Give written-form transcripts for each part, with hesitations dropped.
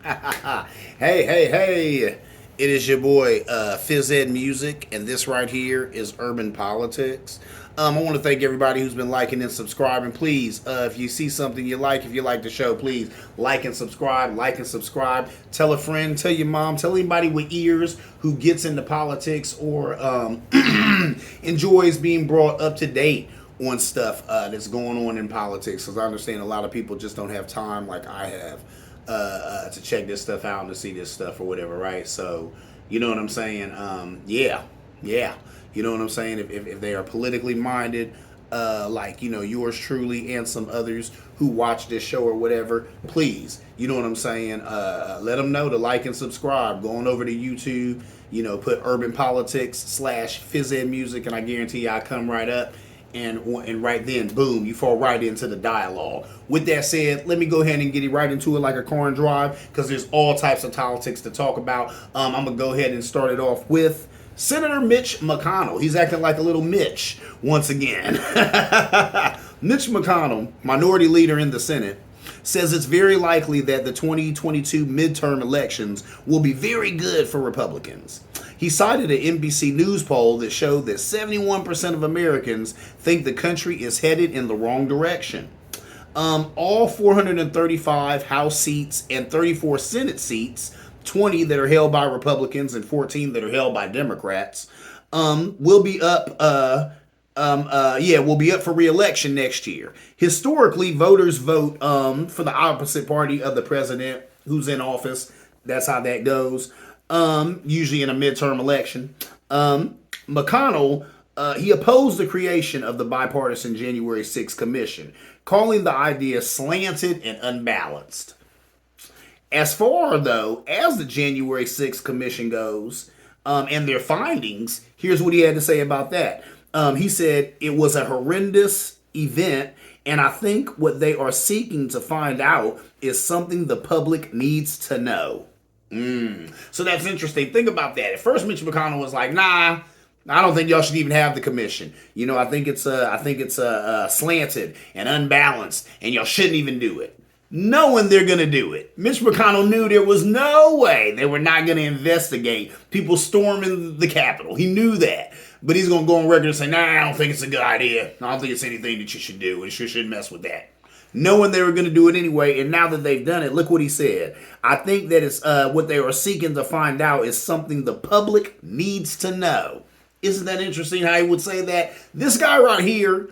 Hey. It is your boy, Phys Ed Music, and this right here is Urban Politics. I want to thank everybody who's been liking and subscribing. Please, if you see something you like, if you like the show, please like and subscribe, Tell a friend, tell your mom, tell anybody with ears who gets into politics or enjoys being brought up to date on stuff that's going on in politics. Because I understand a lot of people just don't have time like I have to check this stuff out and to see this stuff or whatever, right? So, you know what I'm saying? Yeah. You know what I'm saying? If they are politically minded, like, yours truly and some others who watch this show or whatever, please, you know what I'm saying? Let them know to like and subscribe. Go on over to YouTube, put Urban Politics / Phys Ed Music, and I guarantee you I come right up. And right then, boom, you fall right into the dialogue. With that said, let me go ahead and get it right into it like a car and drive, because there's all types of politics to talk about. I'm going to go ahead and start it off with Senator Mitch McConnell. He's acting like a little Mitch once again. Mitch McConnell, minority leader in the Senate, says it's very likely that the 2022 midterm elections will be very good for Republicans. He cited an NBC News poll that showed that 71% of Americans think the country is headed in the wrong direction. All 435 House seats and 34 Senate seats, 20 that are held by Republicans and 14 that are held by Democrats, will be up. Will be up for re-election next year. Historically, voters vote for the opposite party of the president who's in office. That's how that goes. Usually in a midterm election. McConnell, he opposed the creation of the bipartisan January 6th commission, calling the idea slanted and unbalanced. As far, though, as the January 6th commission goes, and their findings, here's what he had to say about that. He said it was a horrendous event, and I think what they are seeking to find out is something the public needs to know. So that's interesting. Think about that. At first, Mitch McConnell was like, "Nah, I don't think y'all should even have the commission. I think it's slanted and unbalanced, and y'all shouldn't even do it." Knowing they're going to do it. Mitch McConnell knew there was no way they were not going to investigate people storming the Capitol. He knew that. But he's going to go on record and say, "Nah, I don't think it's a good idea. I don't think it's anything that you should do. And you shouldn't mess with that." Knowing they were going to do it anyway, and now that they've done it, look what he said. I think that it's what they are seeking to find out is something the public needs to know. Isn't that interesting how he would say that? This guy right here,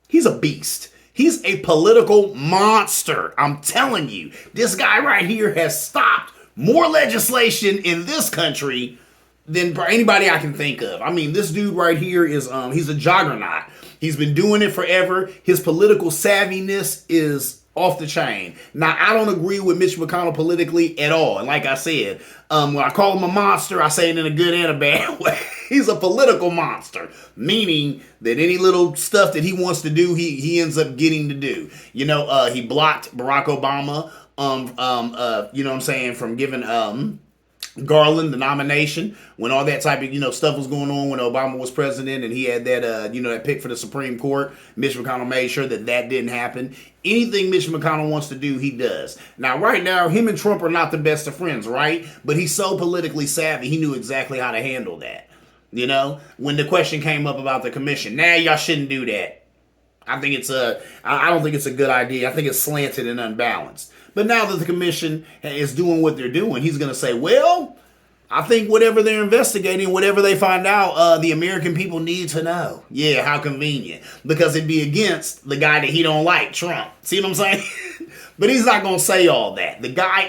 he's a beast. He's a political monster. I'm telling you, this guy right here has stopped more legislation in this country than anybody I can think of. I mean, this dude right here is, he's a juggernaut. He's been doing it forever. His political savviness is off the chain. Now, I don't agree with Mitch McConnell politically at all. And like I said, when I call him a monster, I say it in a good and a bad way. He's a political monster, meaning that any little stuff that he wants to do, he ends up getting to do. He blocked Barack Obama, from giving Garland the nomination when all that type of stuff was going on when Obama was president and he had that that pick for the Supreme Court. Mitch McConnell made sure that didn't happen. Anything Mitch McConnell wants to do, he does. Now, right now, him and Trump are not the best of friends, right? But he's so politically savvy, he knew exactly how to handle that. When the question came up about the commission, y'all shouldn't do that. I don't think it's a good idea. I think it's slanted and unbalanced. But now that the commission is doing what they're doing, he's going to say, well, I think whatever they're investigating, whatever they find out, the American people need to know. Yeah, how convenient. Because it'd be against the guy that he don't like, Trump. See what I'm saying? But he's not going to say all that. The guy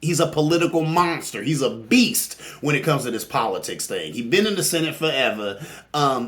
he's a political monster. He's a beast when it comes to this politics thing. He's been in the Senate forever.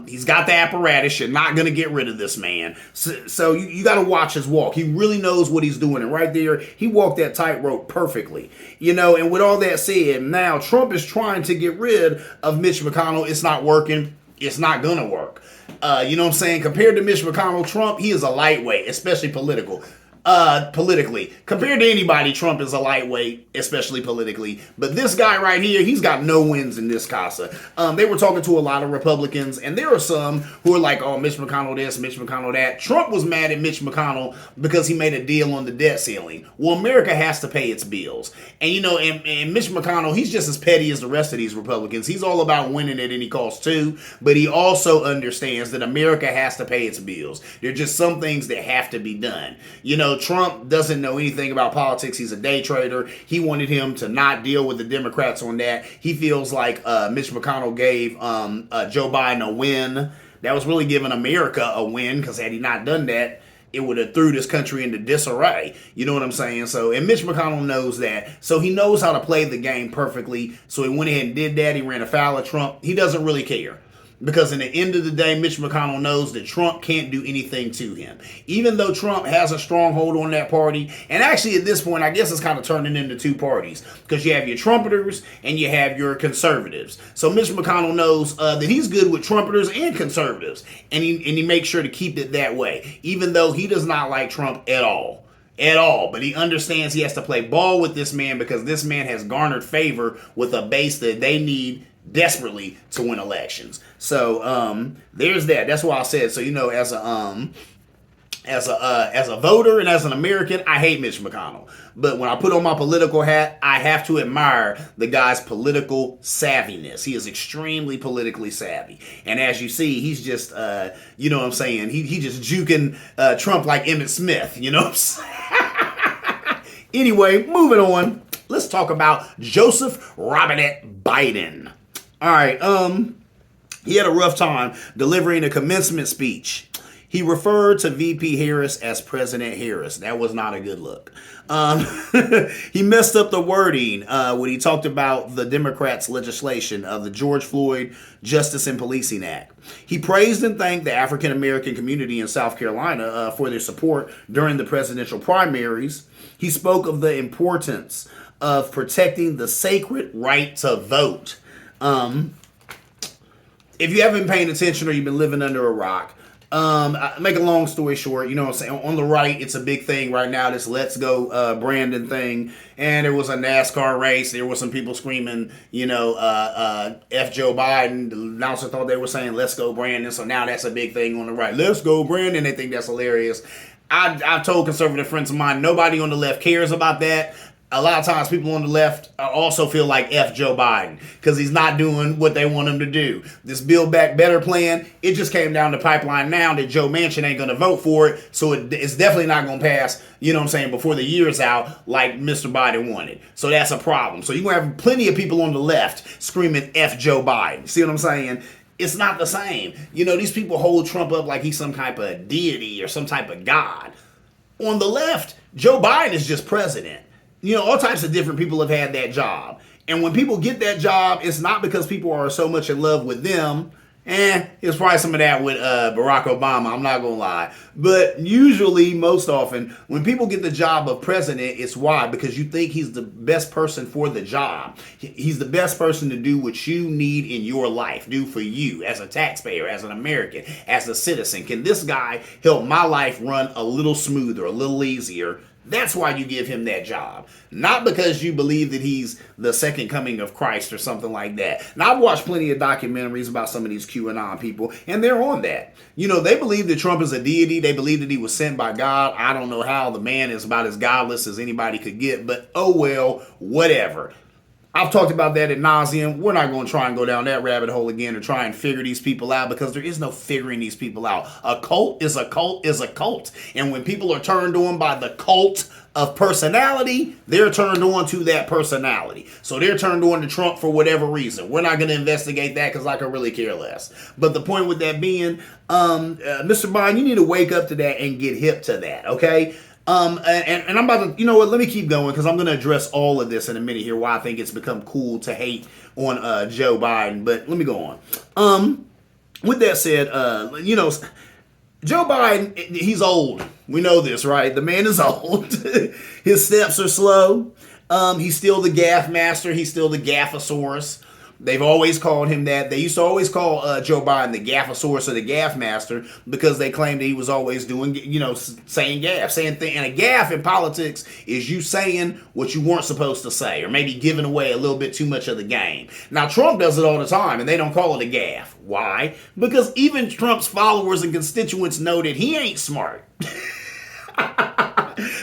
He's got the apparatus. You're not going to get rid of this man. So you got to watch his walk. He really knows what he's doing. And right there, he walked that tightrope perfectly. And with all that said, now Trump is trying to get rid of Mitch McConnell. It's not working. It's not going to work. You know what I'm saying? Compared to Mitch McConnell, Trump, he is a lightweight, especially political. politically. Compared to anybody, Trump is a lightweight, especially politically. But this guy right here, he's got no wins in this casa. They were talking to a lot of Republicans, and there are some who are like, oh, Mitch McConnell this, Mitch McConnell that. Trump was mad at Mitch McConnell because he made a deal on the debt ceiling. Well, America has to pay its bills. And, you know, and Mitch McConnell, he's just as petty as the rest of these Republicans. He's all about winning at any cost, too. But he also understands that America has to pay its bills. There are just some things that have to be done. You know, Trump doesn't know anything about politics. He's a day trader. He wanted him to not deal with the Democrats on that. He feels like Mitch McConnell gave Joe Biden a win. That was really giving America a win, because had he not done that, it would have threw this country into disarray. You know what I'm saying? So, and Mitch McConnell knows that. So he knows how to play the game perfectly. So he went ahead and did that. He ran afoul of Trump. He doesn't really care. Because in the end of the day, Mitch McConnell knows that Trump can't do anything to him. Even though Trump has a stronghold on that party, and actually at this point, I guess it's kind of turning into two parties. Because you have your Trumpeters and you have your conservatives. So Mitch McConnell knows that he's good with Trumpeters and conservatives. And he makes sure to keep it that way. Even though he does not like Trump at all. At all. But he understands he has to play ball with this man, because this man has garnered favor with a base that they need desperately to win elections. So there's that. That's why I said, so, you know, as a voter and as an American, I hate Mitch McConnell. But when I put on my political hat, I have to admire the guy's political savviness. He is extremely politically savvy. And as you see, he's just, you know what I'm saying? He just juking Trump like Emmett Smith, you know what I'm saying? Anyway, moving on. Let's talk about Joseph Robinette Biden. All right, he had a rough time delivering a commencement speech. He referred to VP Harris as President Harris. That was not a good look. He messed up the wording when he talked about the Democrats' legislation of the George Floyd Justice and Policing Act. He praised and thanked the African American community in South Carolina for their support during the presidential primaries. He spoke of the importance of protecting the sacred right to vote. If you haven't been paying attention or you've been living under a rock, make a long story short, you know what I'm saying, on the right, it's a big thing right now, this Let's Go Brandon thing, and there was a NASCAR race, there were some people screaming, you know, F Joe Biden, the announcer thought they were saying Let's Go Brandon, so now that's a big thing on the right, Let's Go Brandon, they think that's hilarious. I've told conservative friends of mine, nobody on the left cares about that. A lot of times people on the left also feel like F Joe Biden because he's not doing what they want him to do. This Build Back Better plan, it just came down the pipeline now that Joe Manchin ain't going to vote for it. So it's definitely not going to pass, you know what I'm saying, before the year's out like Mr. Biden wanted. So that's a problem. So you're going to have plenty of people on the left screaming F Joe Biden. See what I'm saying? It's not the same. You know, these people hold Trump up like he's some type of deity or some type of god. On the left, Joe Biden is just president. You know, all types of different people have had that job. And when people get that job, it's not because people are so much in love with them. There's probably some of that with Barack Obama, I'm not going to lie. But usually, most often, when people get the job of president, it's why? Because you think he's the best person for the job. He's the best person to do what you need in your life, do for you as a taxpayer, as an American, as a citizen. Can this guy help my life run a little smoother, a little easier? That's why you give him that job. Not because you believe that he's the second coming of Christ or something like that. Now, I've watched plenty of documentaries about some of these QAnon people, and they're on that. You know, they believe that Trump is a deity. They believe that he was sent by God. I don't know how. The man is about as godless as anybody could get, but oh well, whatever. I've talked about that ad nauseum. We're not going to try and go down that rabbit hole again or try and figure these people out because there is no figuring these people out. A cult is a cult is a cult. And when people are turned on by the cult of personality, they're turned on to that personality. So they're turned on to Trump for whatever reason. We're not going to investigate that because I could really care less. But the point with that being, Mr. Biden, you need to wake up to that and get hip to that, okay? And I'm about to, you know what, let me keep going because I'm going to address all of this in a minute here, why I think it's become cool to hate on Joe Biden, but let me go on. With that said, you know, Joe Biden, he's old. We know this, right? The man is old. His steps are slow. He's still the gaff master. He's still the gaffosaurus. They've always called him that. They used to always call Joe Biden the gaffosaurus or the gaff master because they claimed that he was always doing, saying gaff, saying things. And a gaff in politics is you saying what you weren't supposed to say or maybe giving away a little bit too much of the game. Now, Trump does it all the time, and they don't call it a gaff. Why? Because even Trump's followers and constituents know that he ain't smart.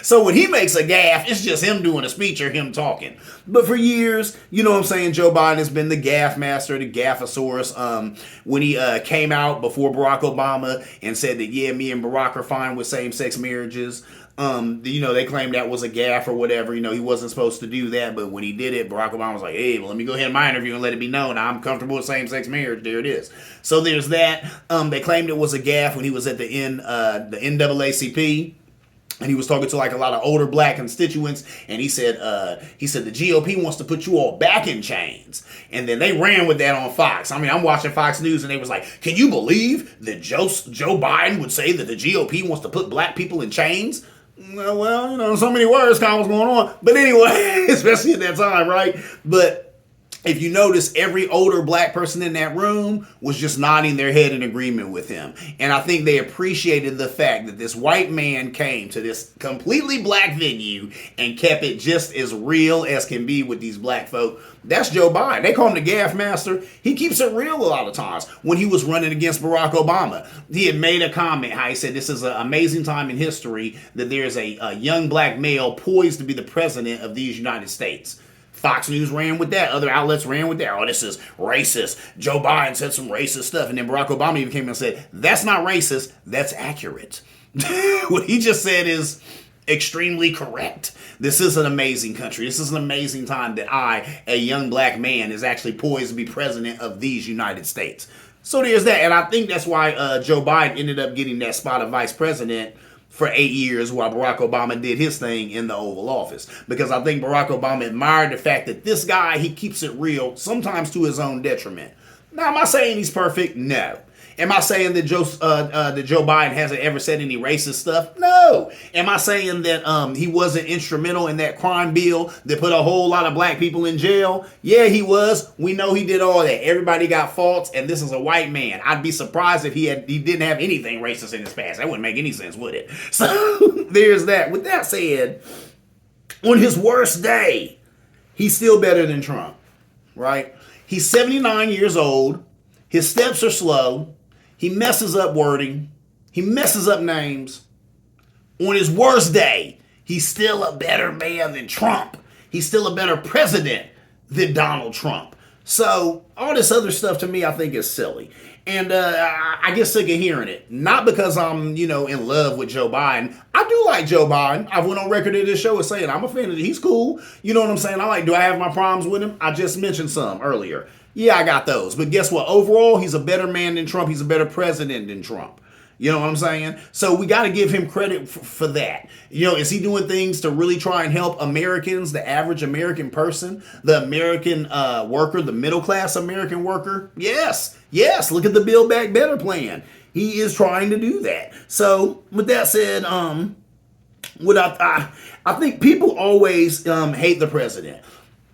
So when he makes a gaffe, it's just him doing a speech or him talking. But for years, Joe Biden has been the gaff master, the gaffosaurus. When he came out before Barack Obama and said that, yeah, me and Barack are fine with same-sex marriages, they claimed that was a gaffe or whatever. He wasn't supposed to do that. But when he did it, Barack Obama was like, hey, well, let me go ahead in my interview and let it be known I'm comfortable with same-sex marriage. There it is. So there's that. They claimed it was a gaffe when he was at the NAACP. And he was talking to like a lot of older black constituents, and he said the GOP wants to put you all back in chains. And then they ran with that on Fox. I mean, I'm watching Fox News, and they was like, can you believe that Joe Biden would say that the GOP wants to put black people in chains? Well, so many words kind of was going on. But anyway, especially at that time, right? But if you notice, every older black person in that room was just nodding their head in agreement with him. And I think they appreciated the fact that this white man came to this completely black venue and kept it just as real as can be with these black folk. That's Joe Biden. They call him the gaff master. He keeps it real a lot of times. When he was running against Barack Obama, he had made a comment how he said this is an amazing time in history that there's a young black male poised to be the president of these United States. Fox News ran with that. Other outlets ran with that. Oh, this is racist. Joe Biden said some racist stuff. And then Barack Obama even came and said, that's not racist. That's accurate. What he just said is extremely correct. This is an amazing country. This is an amazing time that I, a young black man, is actually poised to be president of these United States. So there's that. And I think that's why Joe Biden ended up getting that spot of vice president for 8 years while Barack Obama did his thing in the Oval Office. Because I think Barack Obama admired the fact that this guy, he keeps it real, sometimes to his own detriment. Now, am I saying he's perfect? No. Am I saying that Joe Biden hasn't ever said any racist stuff? No. Am I saying that he wasn't instrumental in that crime bill that put a whole lot of black people in jail? Yeah, he was. We know he did all that. Everybody got faults, and this is a white man. I'd be surprised if he didn't have anything racist in his past. That wouldn't make any sense, would it? So there's that. With that said, on his worst day, he's still better than Trump, right? He's 79 years old. His steps are slow. He messes up wording. He messes up names. On his worst day, he's still a better man than Trump. He's still a better president than Donald Trump. So all this other stuff to me, I think is silly. And I get sick of hearing it. Not because I'm, in love with Joe Biden. I do like Joe Biden. I went on record at this show as saying I'm a fan of it. He's cool. You know what I'm saying? Do I have my problems with him? I just mentioned some earlier. Yeah, I got those. But guess what? Overall, he's a better man than Trump. He's a better president than Trump. You know what I'm saying? So we got to give him credit for that. Is he doing things to really try and help Americans, the average American person, the American worker, the middle-class American worker? Yes. Look at the Build Back Better plan. He is trying to do that. So with that said, I think people always hate the president.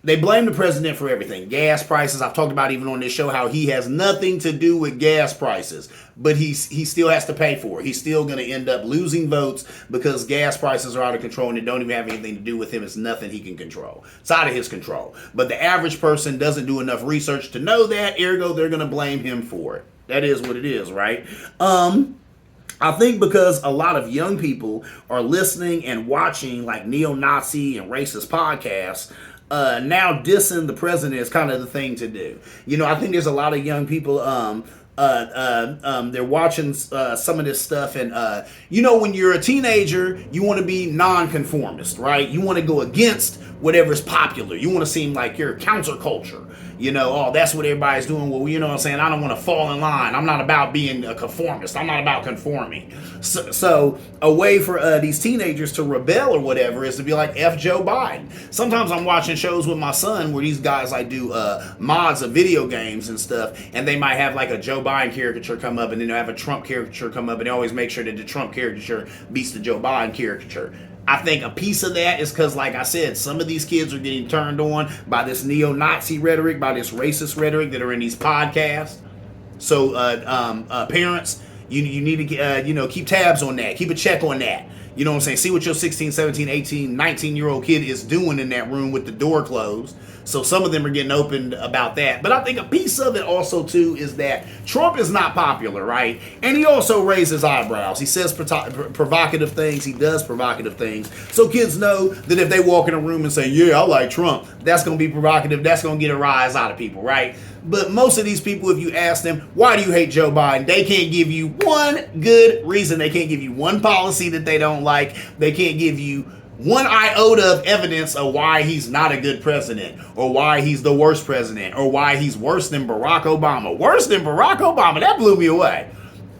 They blame the president for everything. Gas prices. I've talked about even on this show how he has nothing to do with gas prices, but he still has to pay for it. He's still going to end up losing votes because gas prices are out of control and it don't even have anything to do with him. It's nothing he can control. It's out of his control. But the average person doesn't do enough research to know that. Ergo, they're going to blame him for it. That is what it is, right? I think because a lot of young people are listening and watching like neo-Nazi and racist podcasts, now dissing the president is kind of the thing to do. I think there's a lot of young people, they're watching some of this stuff. And, when you're a teenager, you want to be nonconformist, right? You want to go against whatever's popular. You want to seem like you're counterculture. That's what everybody's doing. Well, you know what I'm saying? I don't want to fall in line. I'm not about being a conformist. I'm not about conforming. So a way for these teenagers to rebel or whatever is to be like, F Joe Biden. Sometimes I'm watching shows with my son where these guys do mods of video games and stuff, and they might have like a Joe Biden caricature come up, and then they'll have a Trump caricature come up, and they always make sure that the Trump caricature beats the Joe Biden caricature. I think a piece of that is because, like I said, some of these kids are getting turned on by this neo-Nazi rhetoric, by this racist rhetoric that are in these podcasts. So parents, you need to keep tabs on that. Keep a check on that. You know what I'm saying? See what your 16, 17, 18, 19-year-old kid is doing in that room with the door closed. So some of them are getting opened about that. But I think a piece of it also, too, is that Trump is not popular, right? And he also raises eyebrows. He says provocative things. He does provocative things. So kids know that if they walk in a room and say, yeah, I like Trump, that's going to be provocative. That's going to get a rise out of people, right? But most of these people, if you ask them, why do you hate Joe Biden? They can't give you one good reason. They can't give you one policy that they don't like. They can't give you one iota of evidence of why he's not a good president, or why he's the worst president, or why he's worse than Barack Obama. Worse than Barack Obama. That blew me away.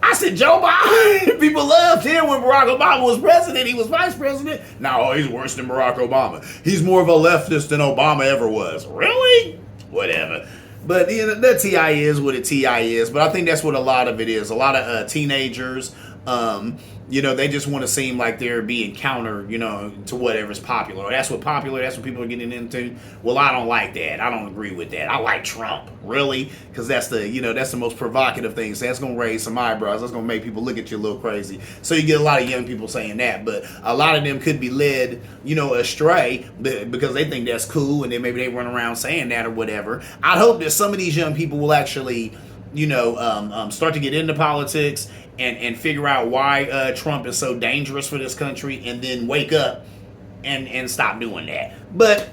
I said, Joe Biden, people loved him when Barack Obama was president. He was vice president. No, he's worse than Barack Obama. He's more of a leftist than Obama ever was. Really? Whatever. But the TI is what a TI is. But I think that's what a lot of it is. A lot of teenagers, they just want to seem like they're being counter, to whatever's popular. That's what people are getting into. Well, I don't like that. I don't agree with that. I like Trump. Really? Because that's the most provocative thing. So that's going to raise some eyebrows. That's going to make people look at you a little crazy. So you get a lot of young people saying that. But a lot of them could be led, astray because they think that's cool. And then maybe they run around saying that or whatever. I'd hope that some of these young people will actually, start to get into politics and figure out why Trump is so dangerous for this country, and then wake up and stop doing that. But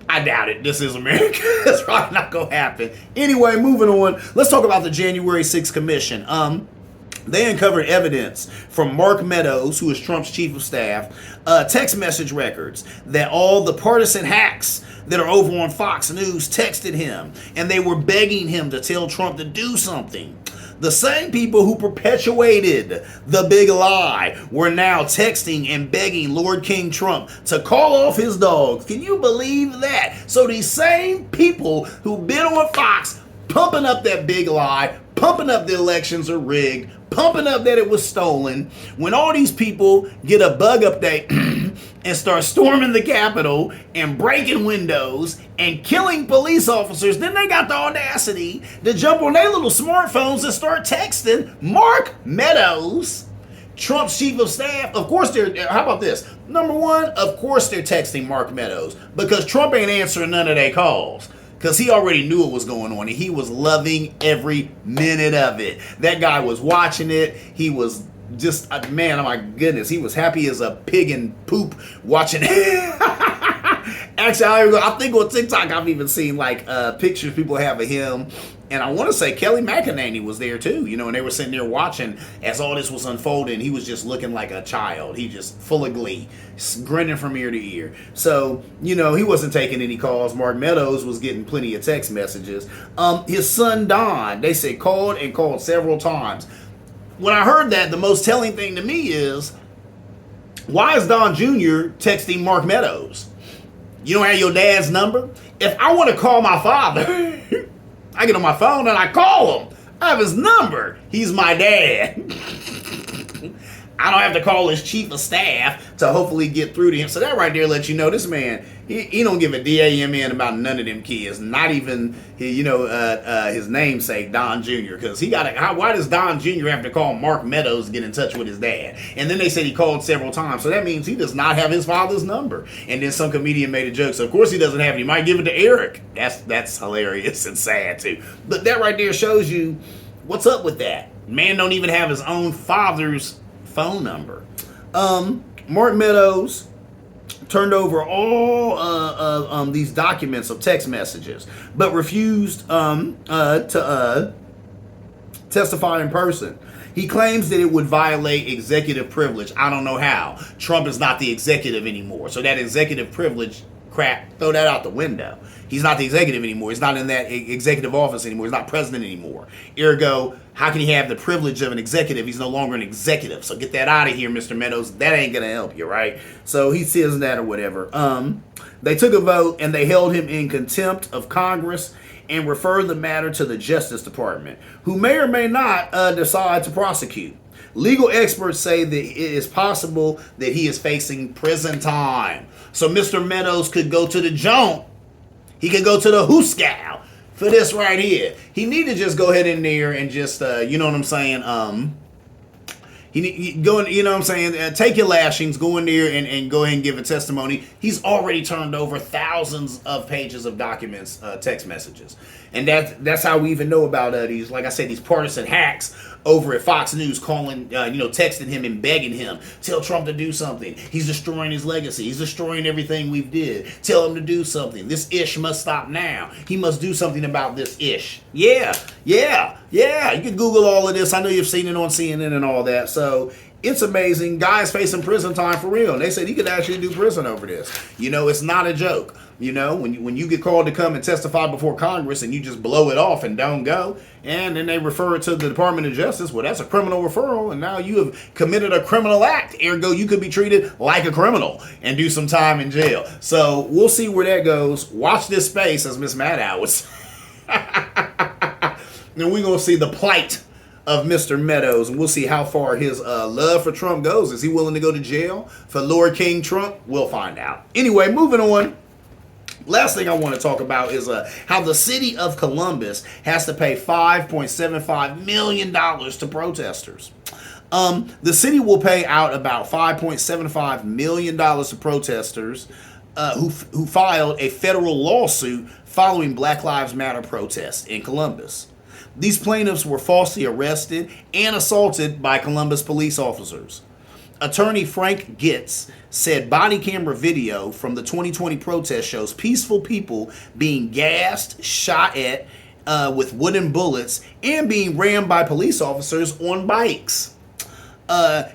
I doubt it. This is America. It's probably not going to happen. Anyway, moving on. Let's talk about the January 6th Commission. They uncovered evidence from Mark Meadows, who is Trump's chief of staff, text message records that all the partisan hacks that are over on Fox News texted him, and they were begging him to tell Trump to do something. The same people who perpetuated the big lie were now texting and begging Lord King Trump to call off his dogs. Can you believe that? So these same people who've been on Fox pumping up that big lie, pumping up the elections are rigged, pumping up that it was stolen, when all these people get a bug update and start storming the Capitol and breaking windows and killing police officers, then they got the audacity to jump on their little smartphones and start texting Mark Meadows, Trump's chief of staff. Of course how about this? Number one, of course they're texting Mark Meadows because Trump ain't answering none of their calls. Because he already knew what was going on, and he was loving every minute of it. That guy was watching it. He was just, man, oh my goodness. He was happy as a pig in poop watching it. Actually, I think on TikTok I've even seen pictures people have of him. And I want to say Kelly McEnany was there too, and they were sitting there watching as all this was unfolding. He was just looking like a child. He just full of glee, grinning from ear to ear. So, he wasn't taking any calls. Mark Meadows was getting plenty of text messages. His son Don, they said called several times. When I heard that, the most telling thing to me is, why is Don Jr. texting Mark Meadows? You don't have your dad's number? If I want to call my father, I get on my phone and I call him. I have his number. He's my dad. I don't have to call his chief of staff to hopefully get through to him. So that right there lets you know this man, he don't give a damn about none of them kids. Not even his namesake, Don Jr. Because why does Don Jr. have to call Mark Meadows to get in touch with his dad? And then they said he called several times. So that means he does not have his father's number. And then some comedian made a joke. So of course he doesn't have it. He might give it to Eric. That's hilarious and sad too. But that right there shows you what's up with that. Man don't even have his own father's phone number. Mark Meadows turned over all these documents of text messages, but refused to testify in person. He claims that it would violate executive privilege. I don't know how. Trump is not the executive anymore, so that executive privilege crap, throw that out the window. He's not the executive anymore. He's not in that executive office anymore. He's not president anymore. Ergo, how can he have the privilege of an executive? He's no longer an executive. So get that out of here, Mr. Meadows. That ain't going to help you, right? So he says that or whatever. They took a vote and they held him in contempt of Congress and referred the matter to the Justice Department, who may or may not decide to prosecute. Legal experts say that it is possible that he is facing prison time. So Mr. Meadows could go to the junk. He could go to the hooskow for this right here. He need to just go ahead in there and just, you know what I'm saying, he go in, you know what I'm saying, take your lashings, go in there and go ahead and give a testimony. He's already turned over thousands of pages of documents, text messages. And that's how we even know about these, like I said, these partisan hacks over at Fox News calling, texting him and begging him, tell Trump to do something. He's destroying his legacy. He's destroying everything we've did. Tell him to do something. This ish must stop now. He must do something about this ish. Yeah. You can Google all of this. I know you've seen it on CNN and all that. So it's amazing. Guys facing prison time for real. And they said he could actually do prison over this. It's not a joke. When you get called to come and testify before Congress and you just blow it off and don't go, and then they refer it to the Department of Justice, well, that's a criminal referral, and now you have committed a criminal act. Ergo, you could be treated like a criminal and do some time in jail. So we'll see where that goes. Watch this space, as Miss Maddow would say. And we're going to see the plight of Mr. Meadows, and we'll see how far his love for Trump goes. Is he willing to go to jail for Lord King Trump? We'll find out. Anyway, moving on. Last thing I want to talk about is how the city of Columbus has to pay $5.75 million to protesters. The city will pay out about $5.75 million to protesters who filed a federal lawsuit following Black Lives Matter protests in Columbus. These plaintiffs were falsely arrested and assaulted by Columbus police officers. Attorney Frank Gitz said body camera video from the 2020 protest shows peaceful people being gassed, shot at with wooden bullets, and being rammed by police officers on bikes.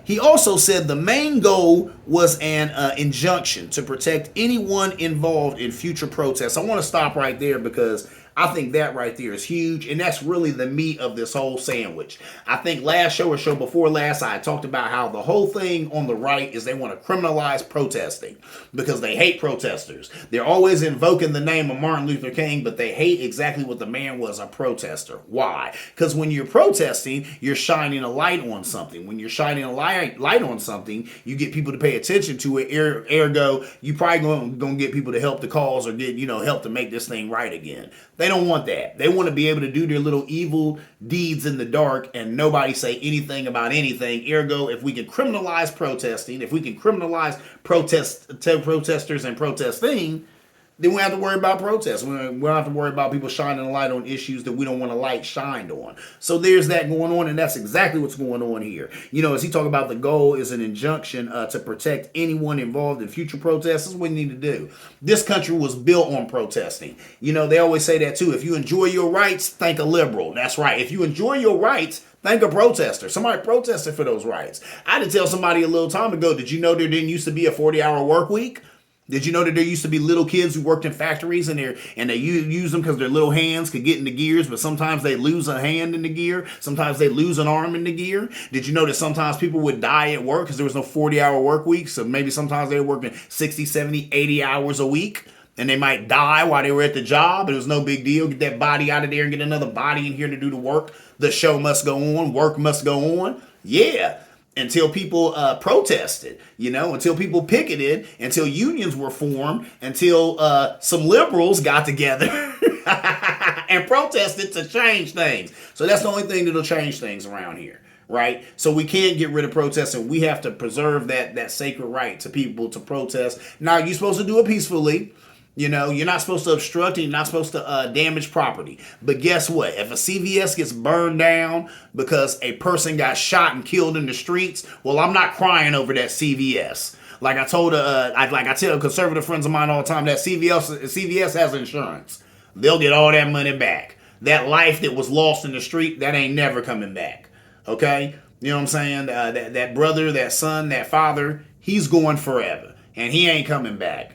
He also said the main goal was an injunction to protect anyone involved in future protests. I want to stop right there because I think that right there is huge, and that's really the meat of this whole sandwich. I think last show or show before last, I talked about how the whole thing on the right is they want to criminalize protesting because they hate protesters. They're always invoking the name of Martin Luther King, but they hate exactly what the man was, a protester. Why? Because when you're protesting, you're shining a light on something. When you're shining a light on something, you get people to pay attention to it. Ergo, you probably going to get people to help the cause or get, help to make this thing right again. They don't want that. They want to be able to do their little evil deeds in the dark and nobody say anything about anything. Ergo, if we can criminalize protesting, if we can criminalize protesters and protesting, then we don't have to worry about protests. We don't have to worry about people shining a light on issues that we don't want a light shined on. So there's that going on, and that's exactly what's going on here. As he talked about, the goal is an injunction to protect anyone involved in future protests. This is what you need to do. This country was built on protesting. They always say that too. If you enjoy your rights, thank a liberal. That's right. If you enjoy your rights, thank a protester. Somebody protested for those rights. I had to tell somebody a little time ago, did you know there didn't used to be a 40-hour work week? Did you know that there used to be little kids who worked in factories and they use them because their little hands could get into gears, but sometimes they lose a hand in the gear. Sometimes they lose an arm in the gear. Did you know that sometimes people would die at work because there was no 40-hour work week? So maybe sometimes they were working 60, 70, 80 hours a week and they might die while they were at the job. It was no big deal. Get that body out of there and get another body in here to do the work. The show must go on. Work must go on. Yeah. Until people protested, until people picketed, until unions were formed, until some liberals got together and protested to change things. So that's the only thing that'll change things around here, right? So we can't get rid of protesting. We have to preserve that sacred right to people to protest. Now, you're supposed to do it peacefully. You're not supposed to obstruct and you're not supposed to damage property. But guess what? If a CVS gets burned down because a person got shot and killed in the streets, well, I'm not crying over that CVS. Like I tell conservative friends of mine all the time, that CVS has insurance. They'll get all that money back. That life that was lost in the street, that ain't never coming back. Okay? You know what I'm saying? That brother, that son, that father, he's going forever. And he ain't coming back.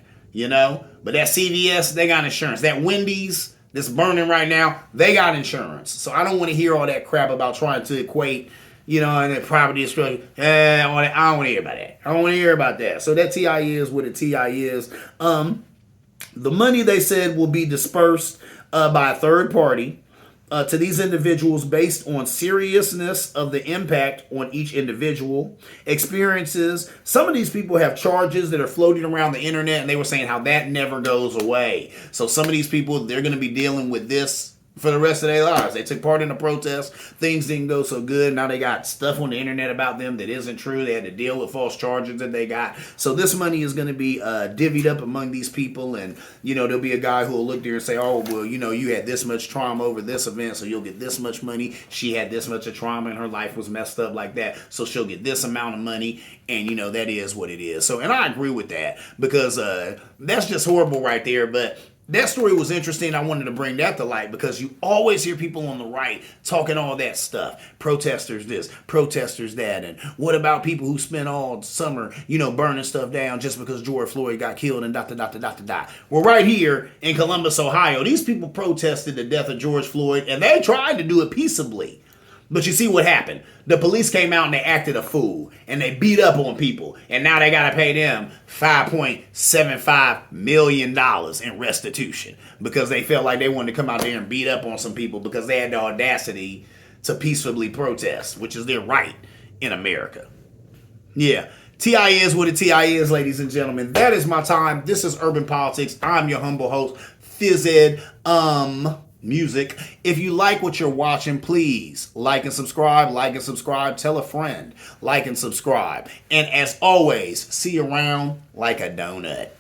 But that CVS, they got insurance. That Wendy's that's burning right now, they got insurance. So I don't want to hear all that crap about trying to equate, and that property is struggling. I don't want to hear about that. I don't want to hear about that. So that TI is what a TI is. The money, they said, will be dispersed by a third party. to these individuals based on seriousness of the impact on each individual, experiences. Some of these people have charges that are floating around the internet, and they were saying how that never goes away. So some of these people, they're going to be dealing with this for the rest of their lives. They took part in the protest. Things didn't go so good. Now they got stuff on the internet about them that isn't true. They had to deal with false charges that they got. So this money is going to be divvied up among these people. And, there'll be a guy who will look there and say, oh, well, you had this much trauma over this event, so you'll get this much money. She had this much of trauma and her life was messed up like that, so she'll get this amount of money. And, that is what it is. So, and I agree with that because that's just horrible right there. But that story was interesting. I wanted to bring that to light because you always hear people on the right talking all that stuff. Protesters this, protesters that. And what about people who spent all summer, burning stuff down just because George Floyd got killed and ... Well, right here in Columbus, Ohio, these people protested the death of George Floyd and they tried to do it peaceably. But you see what happened. The police came out and they acted a fool. And they beat up on people. And now they got to pay them $5.75 million in restitution. Because they felt like they wanted to come out there and beat up on some people because they had the audacity to peacefully protest, which is their right in America. Yeah. TI is what a TI is, ladies and gentlemen. That is my time. This is Urban Politics. I'm your humble host, Phys Ed. Music. If you like what you're watching, please like and subscribe, tell a friend, like and subscribe. And as always, see you around like a donut.